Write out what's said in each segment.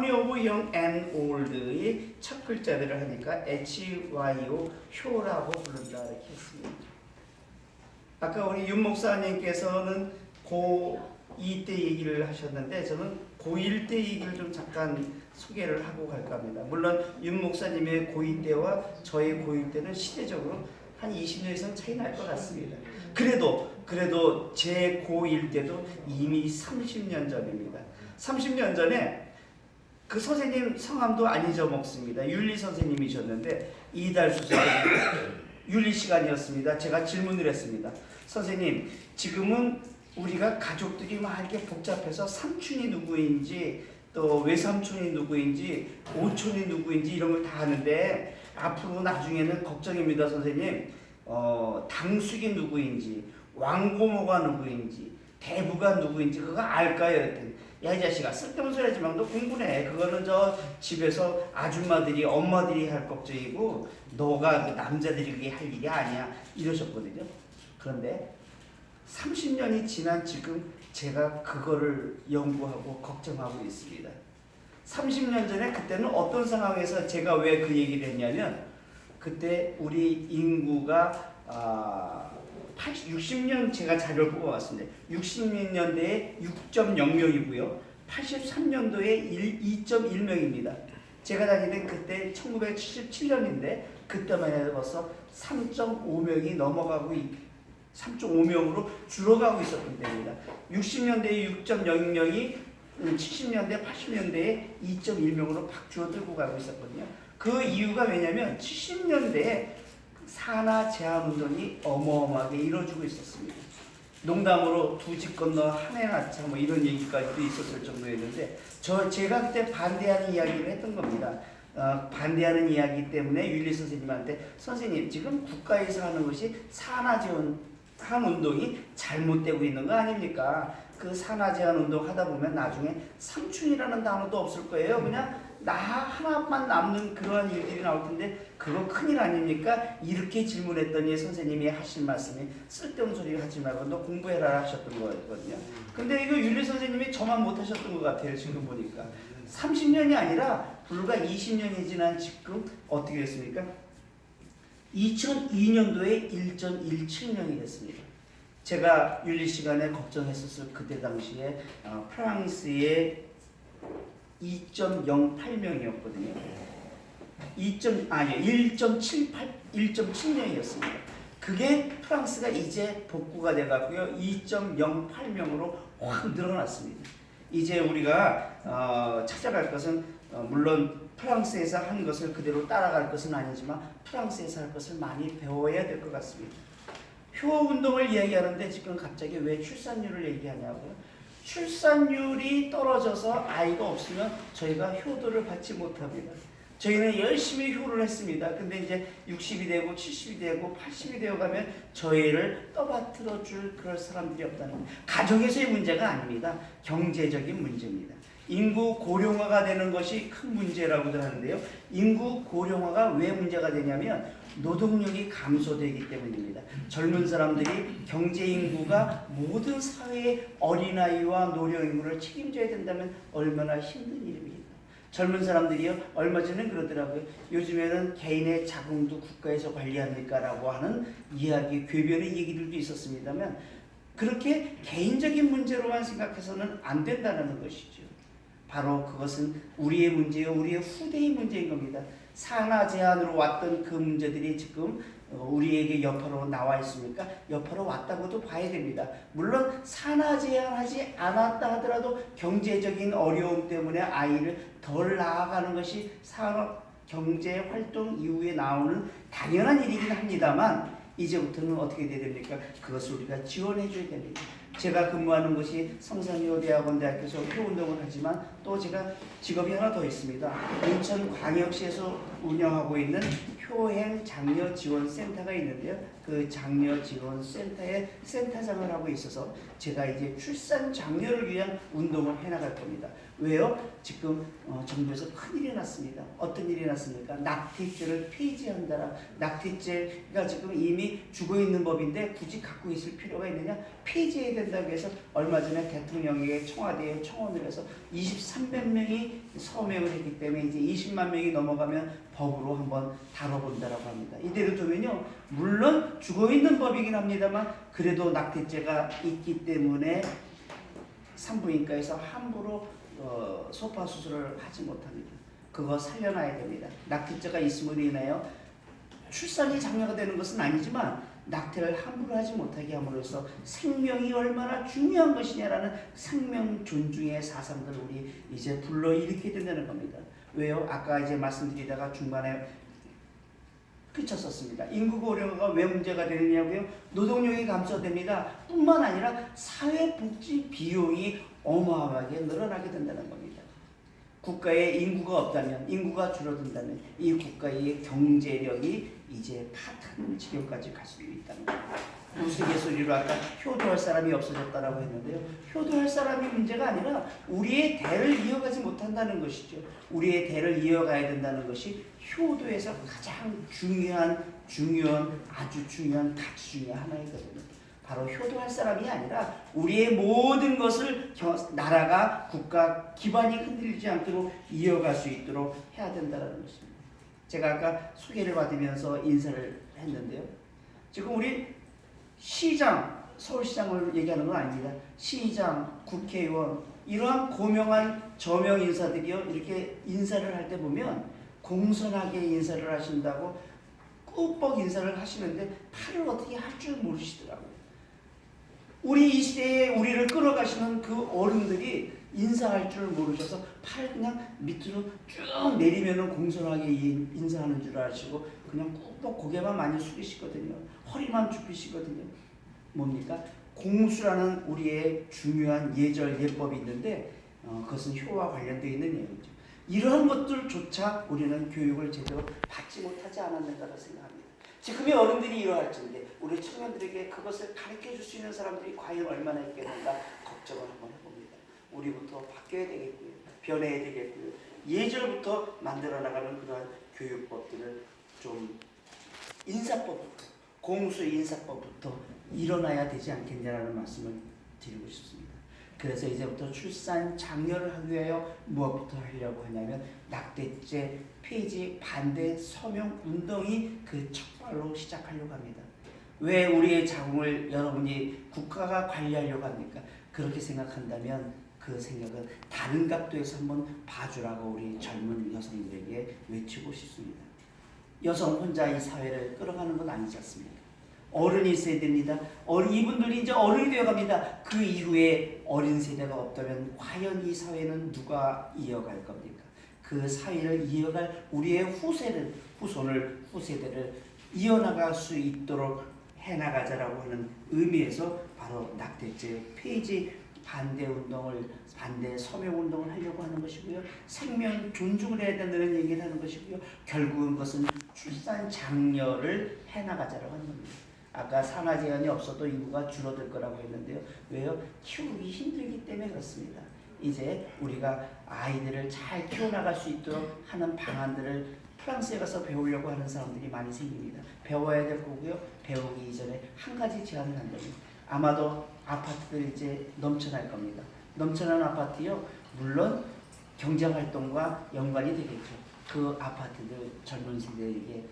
Harmony of Young and Old의 첫 글자들을 하니까 HYO 효라고 부른다 이렇게 했습니다. 아까 우리 윤 목사님께서는 고2 때 얘기를 하셨는데 저는 고1 때 얘기를 좀 잠깐 소개를 하고 갈까 합니다. 물론 윤 목사님의 고2 때와 저의 고1 때는 시대적으로 한 20년 이상 차이 날 것 같습니다. 그래도 제 고1 때도 이미 30년 전입니다. 30년 전에 그 선생님 성함도 안 잊어먹습니다. 윤리 선생님이셨는데 이달수 선생님 윤리 시간이었습니다. 제가 질문을 했습니다. 선생님, 지금은 우리가 가족들이 막 이렇게 복잡해서 삼촌이 누구인지 또 외삼촌이 누구인지 오촌이 누구인지 이런 걸 다 아는데 앞으로 나중에는 걱정입니다. 선생님, 당숙이 누구인지 왕고모가 누구인지 대부가 누구인지 그거 알까요? 그랬더니 야 이 자식아 쓸데없는 소리 하지만 너 공부해. 그거는 저 집에서 아줌마들이 엄마들이 할 걱정이고 너가 그 남자들이 그게 할 일이 아니야 이러셨거든요. 그런데 30년이 지난 지금 제가 그거를 연구하고 걱정하고 있습니다. 30년 전에 그때는 어떤 상황에서 제가 왜 그 얘기를 했냐면 그때 우리 인구가 60년 제가 자료를 뽑아왔습니다. 60년대에 6.0명이고요. 83년도에 2.1명입니다. 제가 다니는 그때 1977년인데 그때만 해도 벌써 3.5명이 넘어가고 3.5명으로 줄어가고 있었던 때입니다. 60년대에 6.0명이 70년대, 80년대에 2.1명으로 팍 줄어들고 가고 있었거든요. 그 이유가 왜냐면 70년대에 산하 제한 운동이 어마어마하게 이루어지고 있었습니다. 농담으로 두 집 건너 한 해 낳자 뭐 이런 얘기까지도 있었을 정도였는데 제가 그때 반대하는 이야기를 했던 겁니다. 반대하는 이야기 때문에 윤리 선생님한테 선생님 지금 국가에서 하는 것이 산하 제한 운동이 잘못되고 있는 거 아닙니까? 그 산하 제한 운동 하다 보면 나중에 삼촌이라는 단어도 없을 거예요. 그냥 나 하나만 남는 그러한 일들이 나올 텐데 그거 큰일 아닙니까? 이렇게 질문했더니 선생님이 하신 말씀이 쓸데없는 소리 하지 말고 너 공부해라 하셨던 거였거든요. 근데 이거 윤리 선생님이 저만 못하셨던 것 같아요. 지금 보니까 30년이 아니라 불과 20년이 지난 지금 어떻게 됐습니까? 2002년도에 1.17명이 됐습니다. 제가 윤리 시간에 걱정했었을 그때 당시에 프랑스의 2.08명이었거든요. 1.7명이었습니다. 그게 프랑스가 이제 복구가 돼가고요. 2.08명으로 확 늘어났습니다. 이제 우리가 찾아갈 것은 물론 프랑스에서 한 것을 그대로 따라갈 것은 아니지만 프랑스에서 할 것을 많이 배워야 될 것 같습니다. 효운동을 이야기하는데 지금 갑자기 왜 출산율을 얘기하냐고요? 출산율이 떨어져서 아이가 없으면 저희가 효도를 받지 못합니다. 저희는 열심히 효를 했습니다. 근데 이제 60이 되고 70이 되고 80이 되어 가면 저희를 떠받들어 줄 그럴 사람들이 없다는 겁니다. 가정에서의 문제가 아닙니다. 경제적인 문제입니다. 인구 고령화가 되는 것이 큰 문제라고도 하는데요. 인구 고령화가 왜 문제가 되냐면 노동력이 감소되기 때문입니다. 젊은 사람들이 경제 인구가 모든 사회의 어린아이와 노령인구를 책임져야 된다면 얼마나 힘든 일입니까? 젊은 사람들이요 얼마 전에 그러더라고요. 요즘에는 개인의 자궁도 국가에서 관리합니까? 라고 하는 이야기, 궤변의 얘기들도 있었습니다만 그렇게 개인적인 문제로만 생각해서는 안 된다는 것이죠. 바로 그것은 우리의 문제요 우리의 후대의 문제인 겁니다. 산하 제한으로 왔던 그 문제들이 지금 우리에게 여파로 나와 있습니까? 여파로 왔다고도 봐야 됩니다. 물론 산하 제한하지 않았다 하더라도 경제적인 어려움 때문에 아이를 덜 낳아가는 것이 산업 경제 활동 이후에 나오는 당연한 일이긴 합니다만 이제부터는 어떻게 돼야 됩니까? 그것을 우리가 지원해 줘야 됩니다. 제가 근무하는 것이 성산여대학원대학교에서 효운동을 하지만 또 제가 직업이 하나 더 있습니다. 인천광역시에서 운영하고 있는 효행 장려 지원 센터가 있는데요. 그 장려 지원 센터에 센터장을 하고 있어서 제가 이제 출산 장려를 위한 운동을 해나갈 겁니다. 왜요? 지금 정부에서 큰일이 났습니다. 어떤 일이 났습니까? 낙태죄를 폐지한다라. 낙태죄가 지금 이미 죽어있는 법인데 굳이 갖고 있을 필요가 있느냐? 폐지해야 된다고 해서 얼마 전에 대통령에게 청와대에 청원을 해서 23명이 서명을 했기 때문에 이제 20만 명이 넘어가면 법으로 한번 다뤄본다라고 합니다. 이대로 두면요, 물론 죽어있는 법이긴 합니다만 그래도 낙태죄가 있기 때문에 산부인과에서 함부로 소파 수술을 하지 못합니다. 그거 살려놔야 됩니다. 낙태죄가 있음으로 인하여 출산이 장려가 되는 것은 아니지만 낙태를 함부로 하지 못하게 함으로써 생명이 얼마나 중요한 것이냐라는 생명 존중의 사상들을 우리 이제 불러일으켜야 된다는 겁니다. 왜요? 아까 이제 말씀드리다가 중간에 그쳤었습니다. 인구 고령화가 왜 문제가 되느냐고요? 노동력이 감소됩니다. 뿐만 아니라 사회복지 비용이 어마어마하게 늘어나게 된다는 겁니다. 국가에 인구가 없다면, 인구가 줄어든다면 이 국가의 경제력이 이제 파탄 지경까지 갈 수도 있다는 겁니다. 우스갯소리로 아까 효도할 사람이 없어졌다라고 했는데요. 효도할 사람이 문제가 아니라 우리의 대를 이어가지 못한다는 것이죠. 우리의 대를 이어가야 된다는 것이 효도에서 가장 아주 중요한 가치 중에 하나이거든요. 바로 효도할 사람이 아니라 우리의 모든 것을 나라가 국가 기반이 흔들리지 않도록 이어갈 수 있도록 해야 된다는 것입니다. 제가 아까 소개를 받으면서 인사를 했는데요. 지금 우리 시장, 서울시장을 얘기하는 건 아닙니다. 시장, 국회의원 이러한 고명한 저명 인사들이요, 이렇게 인사를 할 때 보면 공손하게 인사를 하신다고 꾸벅 인사를 하시는데 팔을 어떻게 할 줄 모르시더라고요. 우리 이 시대에 우리를 끌어가시는 그 어른들이 인사할 줄 모르셔서 팔 그냥 밑으로 쭉 내리면은 공손하게 인사하는 줄 아시고 그냥 꾹꾹 고개만 많이 숙이시거든요. 허리만 굽히시거든요. 뭡니까? 공수라는 우리의 중요한 예절 예법이 있는데 그것은 효와 관련되어 있는 얘기죠. 이러한 것들조차 우리는 교육을 제대로 받지 못하지 않았는가라 생각합니다. 지금의 어른들이 이러할진데 우리 청년들에게 그것을 가르쳐줄 수 있는 사람들이 과연 얼마나 있겠는가 걱정을 한번 해봅니다. 우리부터 바뀌어야 되겠고요. 변해야 되겠고요. 예절부터 만들어 나가는 그러한 교육법들을 좀 인사법부터, 공수 인사법부터 일어나야 되지 않겠냐라는 말씀을 드리고 싶습니다. 그래서 이제부터 출산 장려를 하기 위하여 무엇부터 하려고 하냐면 낙태죄 폐지 반대 서명 운동이 그 척발로 시작하려고 합니다. 왜 우리의 자궁을 여러분이 국가가 관리하려고 합니까? 그렇게 생각한다면 그 생각은 다른 각도에서 한번 봐주라고 우리 젊은 여성들에게 외치고 싶습니다. 여성 혼자 이 사회를 끌어가는 건 아니지 않습니까? 어른이 있어야 됩니다. 이분들이 이제 어른이 되어갑니다. 그 이후에 어린 세대가 없다면 과연 이 사회는 누가 이어갈 겁니까? 그 사회를 이어갈 우리의 후세대를 이어나갈 수 있도록 해나가자라고 하는 의미에서 바로 낙태죄 폐지 반대 서명 운동을 하려고 하는 것이고요. 생명 존중을 해야 된다는 얘기를 하는 것이고요. 결국은 그것은 출산 장려를 해나가자라고 하는 겁니다. 아까 산하 제한이 없어도 인구가 줄어들 거라고 했는데요. 왜요? 키우기 힘들기 때문에 그렇습니다. 이제 우리가 아이들을 잘 키워나갈 수 있도록 하는 방안들을 프랑스에 가서 배우려고 하는 사람들이 많이 생깁니다. 배워야 될 거고요. 배우기 이전에 한 가지 제안을 한다면 아마도 아파트들 이제 넘쳐날 겁니다. 넘쳐나는 아파트요. 물론 경제활동과 연관이 되겠죠. 그 아파트들 젊은 세대에게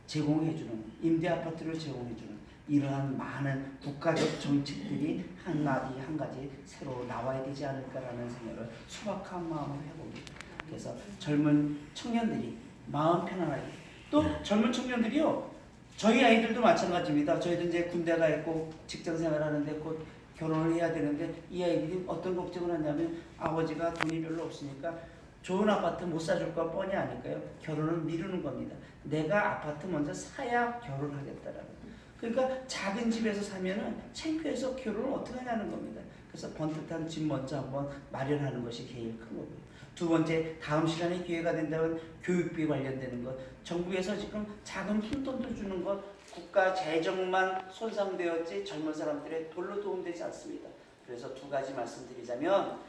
제공해주는 임대 아파트를 제공해주는 이러한 많은 국가적 정책들이 한 가지 새로 나와야 되지 않을까라는 생각을 소박한 마음으로 해봅니다. 그래서 젊은 청년들이 마음 편안하게 또 젊은 청년들이요. 저희 아이들도 마찬가지입니다. 저희도 이제 군대가 있고 직장 생활하는데 곧 결혼을 해야 되는데 이 아이들이 어떤 걱정을 하냐면 아버지가 돈이 별로 없으니까 좋은 아파트 못 사줄 거 뻔히 아니까요. 결혼을 미루는 겁니다. 내가 아파트 먼저 사야 결혼하겠다라는. 그러니까 작은 집에서 사면은 창피해서 결혼을 어떻게 하냐는 겁니다. 그래서 번듯한 집 먼저 한번 마련하는 것이 제일 큰 거고요. 두 번째, 다음 시간에 기회가 된다면 교육비 관련되는 것, 정부에서 지금 작은 푼돈도 주는 것, 국가 재정만 손상되었지 젊은 사람들의 돌로 도움되지 않습니다. 그래서 두 가지 말씀드리자면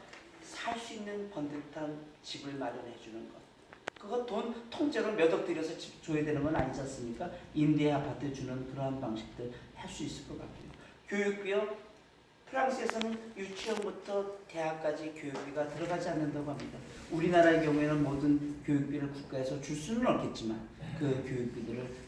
살 수 있는 번듯한 집을 마련해 주는 것. 그거 돈 통째로 몇 억 들여서 집 줘야 되는 건 아니지 않습니까? 임대 아파트 주는 그러한 방식들 할 수 있을 것 같고요. 교육비요. 프랑스에서는 유치원부터 대학까지 교육비가 들어가지 않는다고 합니다. 우리나라의 경우에는 모든 교육비를 국가에서 줄 수는 없겠지만 그 교육비들을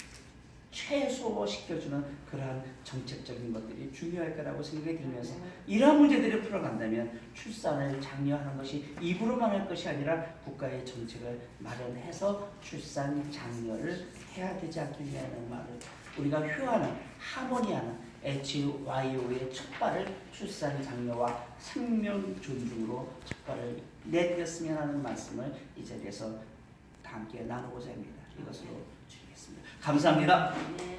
최소화시켜주는 그러한 정책적인 것들이 중요할 거라고 생각이 들면서 이러한 문제들을 풀어간다면 출산을 장려하는 것이 입으로만 할 것이 아니라 국가의 정책을 마련해서 출산 장려를 해야 되지 않겠냐는 말을 우리가 효하는 하모니하는 HYO의 첫 발을 출산 장려와 생명 존중으로 첫 발을 내드렸으면 하는 말씀을 이 자리에서 함께 나누고자 합니다. 이것으로 드리겠습니다. 감사합니다. 네.